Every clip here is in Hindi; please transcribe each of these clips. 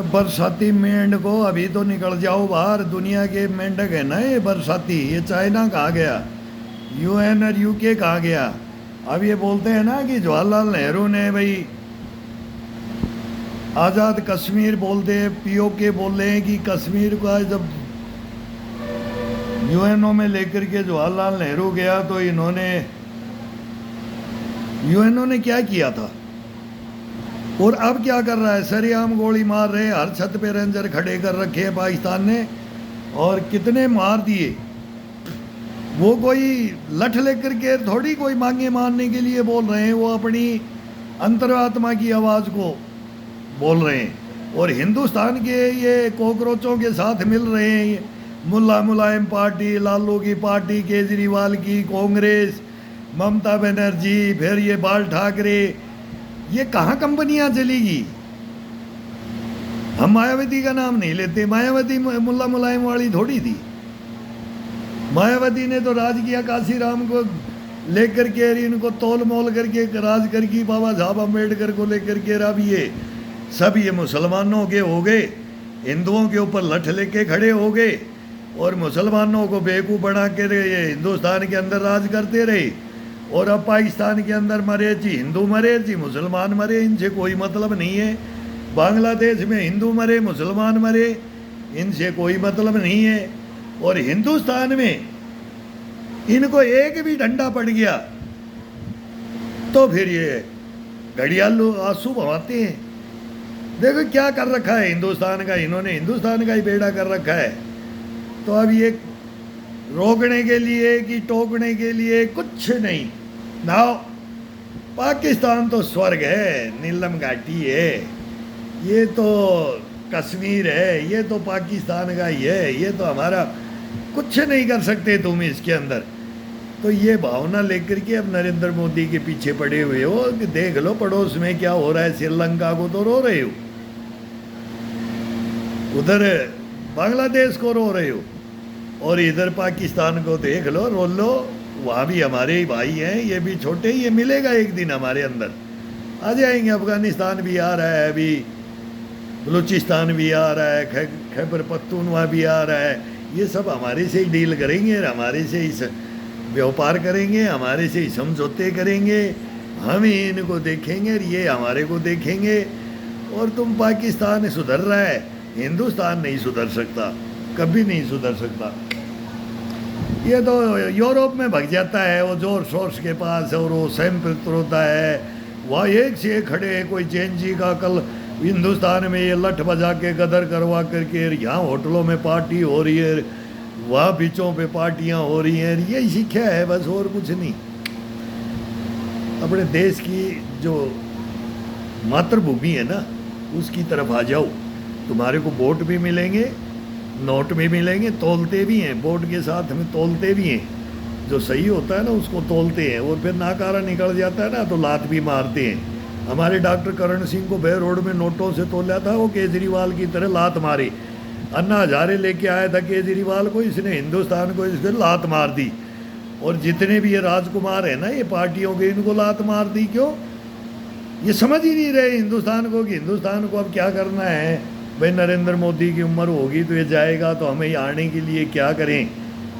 बरसाती मेंढक को अभी तो निकल जाओ बाहर। दुनिया के मेंढक है ना ये बरसाती, ये चाइना कहाँ गया, यूएन और यूके कहाँ गया। अब ये बोलते हैं ना कि जवाहरलाल नेहरू ने भाई आज़ाद कश्मीर बोलते, पीओके बोल रहे हैं कि कश्मीर का जब यूएनओ में लेकर के जवाहरलाल नेहरू गया तो इन्होंने यूएनओ ने क्या किया था और अब क्या कर रहा है, सरेआम गोली मार रहे हैं। हर छत पे रेंजर खड़े कर रखे हैं पाकिस्तान ने और कितने मार दिए। वो कोई लठ लेकर के थोड़ी कोई मांगे मारने के लिए बोल रहे हैं, वो अपनी अंतरात्मा की आवाज़ को बोल रहे हैं। और हिंदुस्तान के ये कॉकरोचों के साथ मिल रहे हैं, मुल्ला मुलायम पार्टी, लालू की पार्टी, केजरीवाल की, कांग्रेस, ममता बनर्जी, फिर ये बाल ठाकरे। ये कहाँ कंपनियां चलेगी। हम मायावती का नाम नहीं लेते, मायावती मुल्ला मुलायम वाली थोड़ी थी। मायावती ने तो राज किया, काशीराम को लेकर के, इनको तोल मोल करके राज करके, बाबा साहब अम्बेडकर को लेकर के। अब ये सब ये मुसलमानों के हो गए, हिंदुओं के ऊपर लठ लेके खड़े हो गए और मुसलमानों को बेवकूफ़ बना के ये हिंदुस्तान के अंदर राज करते रहे। और अब पाकिस्तान के अंदर मरे जी हिंदू मरे जी मुसलमान मरे, इनसे कोई मतलब नहीं है। बांग्लादेश में हिंदू मरे मुसलमान मरे, इनसे कोई मतलब नहीं है। और हिंदुस्तान में इनको एक भी डंडा पड़ गया तो फिर ये घड़ियालू आंसू बहाते हैं। देखो क्या कर रखा है हिंदुस्तान का, इन्होंने हिंदुस्तान का ही बेड़ा कर रखा है। तो अब ये रोकने के लिए कि टोकने के लिए कुछ नहीं ना। पाकिस्तान तो स्वर्ग है, नीलम घाटी है, ये तो कश्मीर है, ये तो पाकिस्तान का ही है, ये तो हमारा, कुछ नहीं कर सकते तुम इसके अंदर। तो ये भावना लेकर के अब नरेंद्र मोदी के पीछे पड़े हुए हो कि देख लो पड़ोस में क्या हो रहा है। श्रीलंका को तो रो रहे हो, उधर बांग्लादेश को रो रहे हो, और इधर पाकिस्तान को देख लो, रो लो। वहाँ भी हमारे ही भाई हैं, ये भी छोटे, ये मिलेगा एक दिन हमारे अंदर आ जाएंगे। अफगानिस्तान भी आ रहा है, अभी बलूचिस्तान भी आ रहा है, खैबर पख्तूनख्वा भी आ रहा है। ये सब हमारे से ही डील करेंगे, हमारे से ही व्यापार करेंगे, हमारे से ही समझौते करेंगे। हम ही इनको देखेंगे, ये हमारे को देखेंगे। और तुम पाकिस्तान सुधर रहा है, हिंदुस्तान नहीं सुधर सकता, कभी नहीं सुधर सकता। ये तो यूरोप में भग जाता है, वो जोर शोर्स के पास, और वो सैंपित होता है, वहाँ एक से एक खड़े हैं। कोई चैन जी का कल हिंदुस्तान में ये लठ बजा के गदर करवा करके, यहाँ होटलों में पार्टी हो रही है, वहाँ बीचों पे पार्टियाँ हो रही हैं। यही सीखा है बस, और कुछ नहीं। अपने देश की जो मातृभूमि है ना, उसकी तरफ आ जाओ, तुम्हारे को वोट भी मिलेंगे, नोट भी मिलेंगे, तोलते भी हैं, वोट के साथ में तोलते भी हैं। जो सही होता है ना उसको तोलते हैं, और फिर नाकारा निकल जाता है ना तो लात भी मारते हैं। हमारे डॉक्टर करण सिंह को बे रोड में नोटों से तोला था, वो केजरीवाल की तरह लात मारी। अन्ना हजारे लेके आया था केजरीवाल को, इसने हिंदुस्तान को इसने लात मार दी। और जितने भी ये राजकुमार हैं ना ये पार्टियों के, इनको लात मार दी। क्यों? ये समझ ही नहीं रहे हिंदुस्तान को कि हिंदुस्तान को अब क्या करना है। भाई नरेंद्र मोदी की उम्र होगी तो ये जाएगा, तो हमें आने के लिए क्या करें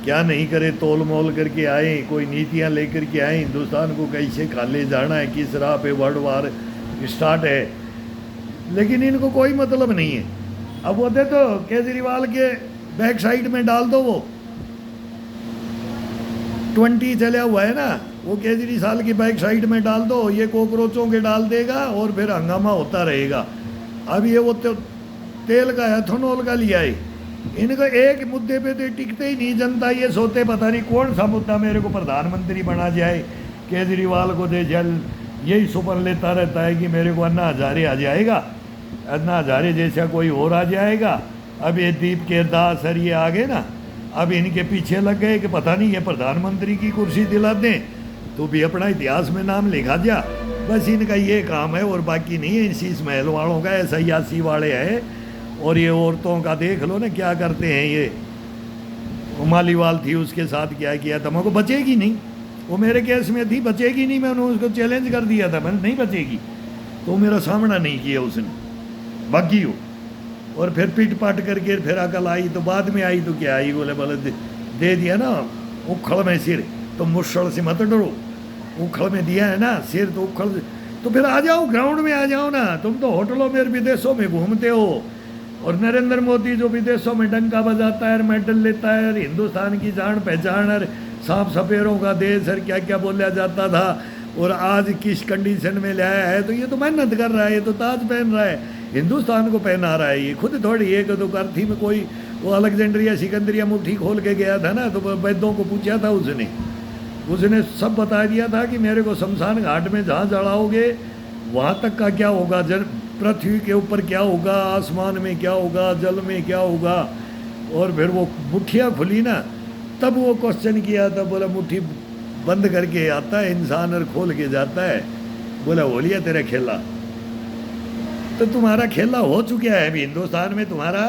क्या नहीं करें, तोल मोल करके आए, कोई नीतियां लेकर के आए, हिंदुस्तान को कैसे खा ले जाना है, किस राह पे वर्ल्ड वार स्टार्ट है। लेकिन इनको कोई मतलब नहीं है। अब वो दे तो केजरीवाल के बैक साइड में डाल दो, वो 20 चला हुआ है ना, वो केजरीवाल की बैक साइड में डाल दो, ये कॉकरोचों के डाल देगा और फिर हंगामा होता रहेगा। अब ये वो तेल का एथेनॉल का लिया है, इनको एक मुद्दे पे तो टिकते ही नहीं। जनता ये सोते पता नहीं कौन सा मुद्दा मेरे को प्रधानमंत्री बना जाए, केजरीवाल को दे जल, यही सुपन लेता रहता है कि मेरे को अन्ना हजारे आ जाएगा, अन्ना हजारे जैसा कोई और आ जाएगा। अब ये दीप केरदास सर ये आ गए ना, अब इनके पीछे लग गए कि पता नहीं ये प्रधानमंत्री की कुर्सी दिला दें तो भी अपना इतिहास में नाम लिखा जा। बस इनका ये काम है और बाकी नहीं है। शीश महल वालों का ऐसा यासी वाले हैं। और ये औरतों का देख लो ना क्या करते हैं। ये मालीवाल थी, उसके साथ क्या किया था, मेरे को बचेगी नहीं, वो मेरे केस में थी, बचेगी नहीं। मैंने उसको चैलेंज कर दिया था, मैंने नहीं बचेगी, तो मेरा सामना नहीं किया उसने, बाकी हो और फिर पीट पाट करके फिर अकल आई तो बाद में आई तो क्या आई, बोले बोले दे दिया ना उखड़ में सिर, तो मुश्किल से मत डरो, उखड़ में दिया है ना सिर तो उखड़, तो फिर आ जाओ ग्राउंड में आ जाओ ना। तुम तो होटलों में विदेशों में घूमते हो, और नरेंद्र मोदी जो विदेशों में डंका बजाता है, मेडल लेता है, हिंदुस्तान की जान पहचान है, सांप सपेरों का देश है, क्या क्या बोला जाता था, और आज किस कंडीशन में लाया है। तो ये तो मेहनत कर रहा है, ये तो ताज पहन रहा है, हिंदुस्तान को पहना रहा है। ये खुद थोड़ी एक तो अर्थी में कोई वो अलेक्जेंड्रिया सिकंदरिया मुट्ठी खोल के गया था ना, तो वैद्यों को पूछा था उसने सब बता दिया था कि मेरे को शमशान घाट में जहाँ जलाओगे वहाँ तक का क्या होगा, पृथ्वी के ऊपर क्या होगा, आसमान में क्या होगा, जल में क्या होगा। और फिर वो मुट्ठियाँ खुली ना, तब वो क्वेश्चन किया था, बोला मुट्ठी बंद करके आता है इंसान और खोल के जाता है, बोला हो लिया तेरा खेला। तो तुम्हारा खेला हो चुका है अभी हिंदुस्तान में, तुम्हारा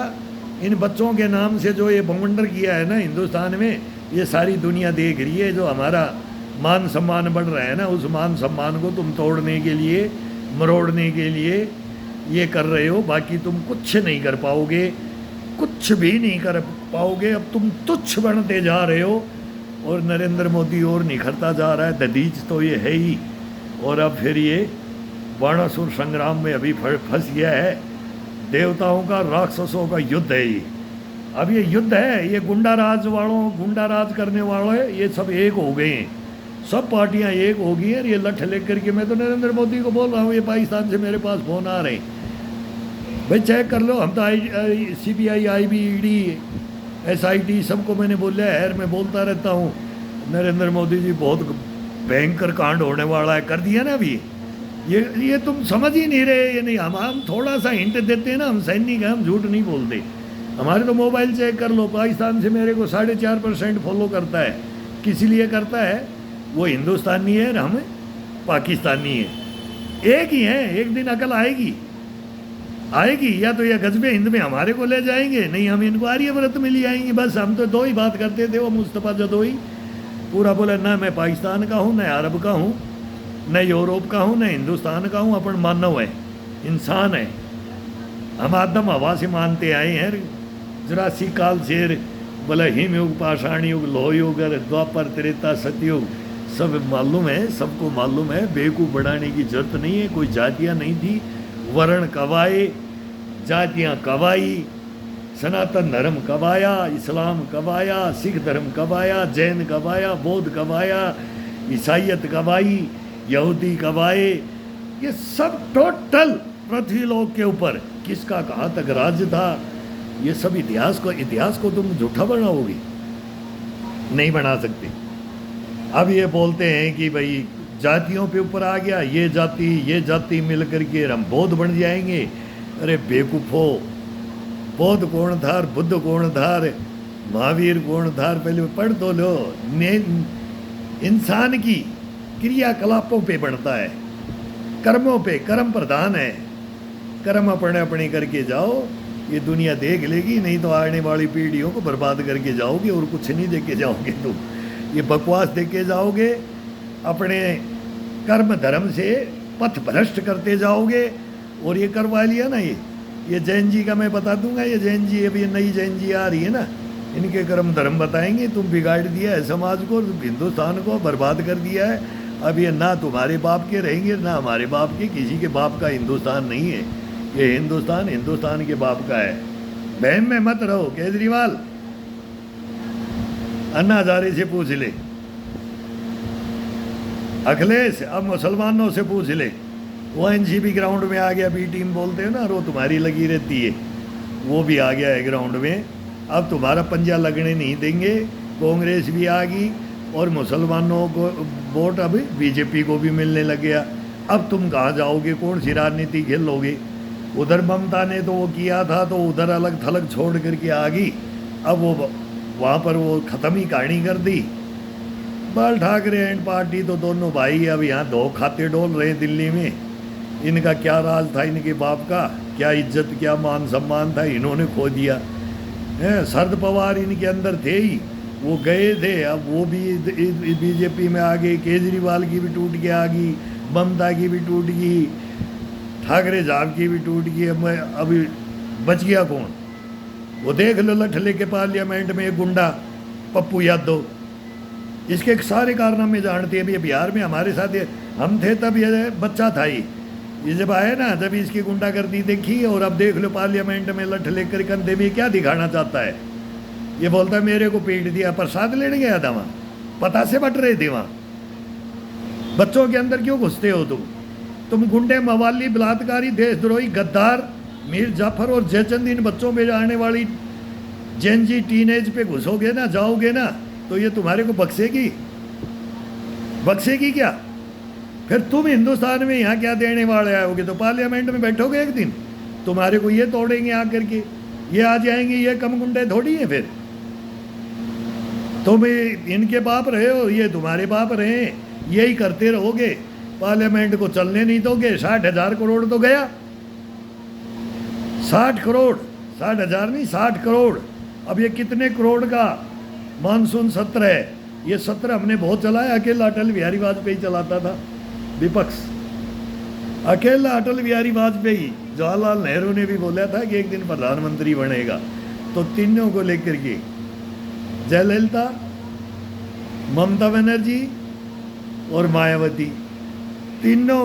इन बच्चों के नाम से जो ये बवंडर किया है ना हिंदुस्तान में, ये सारी दुनिया देख रही है। जो हमारा मान सम्मान बढ़ रहा है ना, उस मान सम्मान को तुम तोड़ने के लिए, मरोड़ने के लिए ये कर रहे हो। बाकी तुम कुछ नहीं कर पाओगे, कुछ भी नहीं कर पाओगे। अब तुम तुच्छ बनते जा रहे हो, और नरेंद्र मोदी और निखरता जा रहा है। ददीज तो ये है ही, और अब फिर ये बाणासुर संग्राम में अभी फंस गया है। देवताओं का राक्षसों का युद्ध है ये। अब ये युद्ध है, ये गुंडा राज करने वालों है, ये सब एक हो गए हैं, सब पार्टियां एक हो गई हैं। ये लठ लेकर के, मैं तो नरेंद्र मोदी को बोल रहा हूँ, ये पाकिस्तान से मेरे पास फ़ोन आ रहे हैं, भाई चेक कर लो। हम तो CBI, IB, ED, SIT सबको मैंने बोला है, मैं बोलता रहता हूँ नरेंद्र मोदी जी बहुत भयंकर कांड होने वाला है, कर दिया ना अभी। ये तुम समझ ही नहीं रहे। ये नहीं, हम थोड़ा सा हिंट देते हैं ना, हम सैनिक हैं, हम झूठ नहीं बोलते। हमारे तो मोबाइल चेक कर लो, पाकिस्तान से मेरे को 4.5% फॉलो करता है। किस लिए करता है? वो हिंदुस्तानी है और हम पाकिस्तानी है, एक ही हैं। एक दिन अकल आएगी, या तो ये गजबे हिंद में हमारे को ले जाएंगे, नहीं हम इनको आर्यव्रत में ले आएंगे। बस हम तो दो ही बात करते थे, वो मुस्तफ़ा जदोई पूरा बोला ना मैं पाकिस्तान का हूँ, न अरब का हूँ, न यूरोप का हूँ, न हिंदुस्तान का हूँ, अपन मानव है, इंसान है। हम आदम हवा से मानते आए हैं, जुरासी काल से, बोला हिमयुग, पाषाण युग, लोह युग, द्वापर, त्रेता, सतयुग, सब मालूम है, सबको मालूम है। बेवकूफ़ बढ़ाने की जरूरत नहीं है। कोई जातियाँ नहीं थी, वर्ण कवाए, जातियाँ कवाई, सनातन धर्म कबाया, इस्लाम कबाया, सिख धर्म कबाया, जैन कबाया, बौद्ध कबाया, ईसाइयत कबाई, यहूदी कबाए। ये सब टोटल पृथ्वी लोक के ऊपर किसका कहाँ तक राज्य था, ये सब इतिहास को तुम झूठा बनाओगे, नहीं बना सकते। अब ये बोलते हैं कि भाई जातियों पे ऊपर आ गया, ये जाति मिल करके हम बौद्ध बन जाएंगे। अरे बेवकूफ़ो, बौद्ध कौन था, बुद्ध कौन था, महावीर कौन था, पहले पढ़ तो लो। इंसान की क्रियाकलापों पे बढ़ता है, कर्मों पे, कर्म प्रधान है। कर्म अपने अपने करके जाओ, ये दुनिया देख लेगी, नहीं तो आने वाली पीढ़ियों को बर्बाद करके जाओगे, और कुछ नहीं देख के जाओगे तुम। ये बकवास देख के जाओगे, अपने कर्म धर्म से पथ भ्रष्ट करते जाओगे। और ये करवा लिया ना, ये जैन जी का मैं बता दूंगा। ये जैन जी, अभी नई जैन जी आ रही है ना, इनके कर्म धर्म बताएंगे। तुम बिगाड़ दिया है समाज को, हिंदुस्तान को बर्बाद कर दिया है। अब ये ना तुम्हारे बाप के रहेंगे, ना हमारे बाप के, किसी के बाप का हिंदुस्तान नहीं है ये। हिंदुस्तान के बाप का है। बहम में मत रहो। केजरीवाल, अन्ना हजारे से पूछ ले, अखिलेश अब मुसलमानों से पूछ ले। वो NCP ग्राउंड में आ गया, बी टीम बोलते हैं ना, वो तुम्हारी लगी रहती है, वो भी आ गया है ग्राउंड में। अब तुम्हारा पंजा लगने नहीं देंगे। कांग्रेस भी आ गई, और मुसलमानों को वोट अब BJP को भी मिलने लग गया। अब तुम कहाँ जाओगे, कौन सी राजनीति खेलोगे? उधर ममता ने तो वो किया था, तो उधर अलग थलग छोड़ करके आ गई। अब वो वहाँ पर वो ख़त्म ही कहानी कर दी। बाल ठाकरे एंड पार्टी तो दोनों भाई अब यहाँ दो खाते डोल रहे हैं दिल्ली में। इनका क्या राज था, इनके बाप का क्या इज्जत, क्या मान सम्मान था, इन्होंने खो दिया है। शरद पवार इनके अंदर थे ही, वो गए थे, अब वो भी BJP में आ गए। केजरीवाल की भी टूट के आ गई, ममता की भी टूट गई, ठाकरे साहब की भी टूट गई। अभी बच गया कौन? वो देख लो लठ लेके पार्लियामेंट में एक गुंडा पप्पू यादव, इसके सारे कारनामे जानते हैं। अभी बिहार में हमारे साथ हम थे तब ये बच्चा था ही, ये जब आए ना जब इसकी गुंडागर्दी देखी, और अब देख लो पार्लियामेंट में लठ लेकर कंधे में क्या दिखाना चाहता है। ये बोलता है मेरे को पीट दिया, प्रसाद लेने गया था वहाँ, पता से बट रहे थे वहाँ। बच्चों के अंदर क्यों घुसते हो तुम गुंडे, मवाली, बलात्कारी, देशद्रोही, गद्दार मीर जाफर और जयचंद, इन बच्चों में आने वाली जेनजी टीनेज पे घुसोगे ना, जाओगे ना, तो ये तुम्हारे को बख्शेगी क्या? फिर तुम हिंदुस्तान में यहाँ क्या देने वाले आओगे? तो पार्लियामेंट में बैठोगे एक दिन, तुम्हारे को ये तोड़ेंगे आकर के, ये आ जाएंगे, ये कम गुंडे थोड़ी हैं। फिर तुम इनके बाप रहे हो, ये तुम्हारे बाप रहे, यही करते रहोगे, पार्लियामेंट को चलने नहीं दोगे। 60,000 करोड़ तो गया, 60 करोड़, 60,000 नहीं 60 करोड़। अब ये कितने करोड़ का मानसून सत्र है? ये सत्र हमने बहुत चलाया, अकेला अटल बिहारी वाजपेयी चलाता था, विपक्ष अकेला अटल बिहारी वाजपेयी। जवाहरलाल नेहरू ने भी बोला था कि एक दिन प्रधानमंत्री बनेगा, तो तीनों को लेकर के जयललिता, ममता बनर्जी और मायावती, तीनों